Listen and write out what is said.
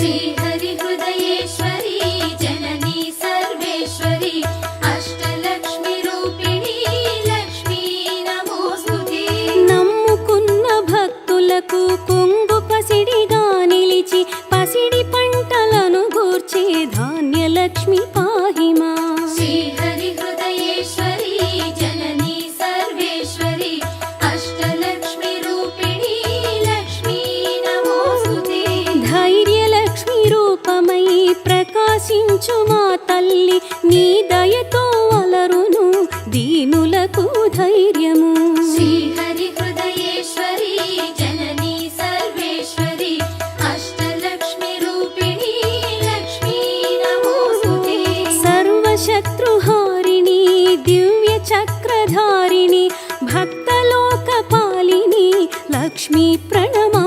श्रीहरिहृदयेश्वरी जननी सर्वेश्वरी अष्टलक्ष्मीरूपिणी लक्ष्मी नमोस्तुते। నమ్ముకున్న భక్తులకు కొంగు పసిడిగా నిలిచి పసిడి పంటలను గూర్చే ధాన్యలక్ష్మి పాహిమా। श्रीहरिहृदयेश्वरी जननी सर्वेश्वरी अष्टलक्ष्मीरूपिणी लक्ष्मी नमोस्तुते। ధైర్యలక్ష్మి రూపమై ప్రకాశించు మా తల్లి నీ దయతో అలరును దీనులకు ధైర్యము। श्रीहरिहृदयेश्वरी जननी सर्वेश्वरी अष्टलक्ष्मीरूपिणी लक्ष्मी नमोस्तुते। సర్వశత్రుహారిణి దివ్య చక్రధారిణి భక్తలోకపాలిని లక్ష్మీ ప్రణమా।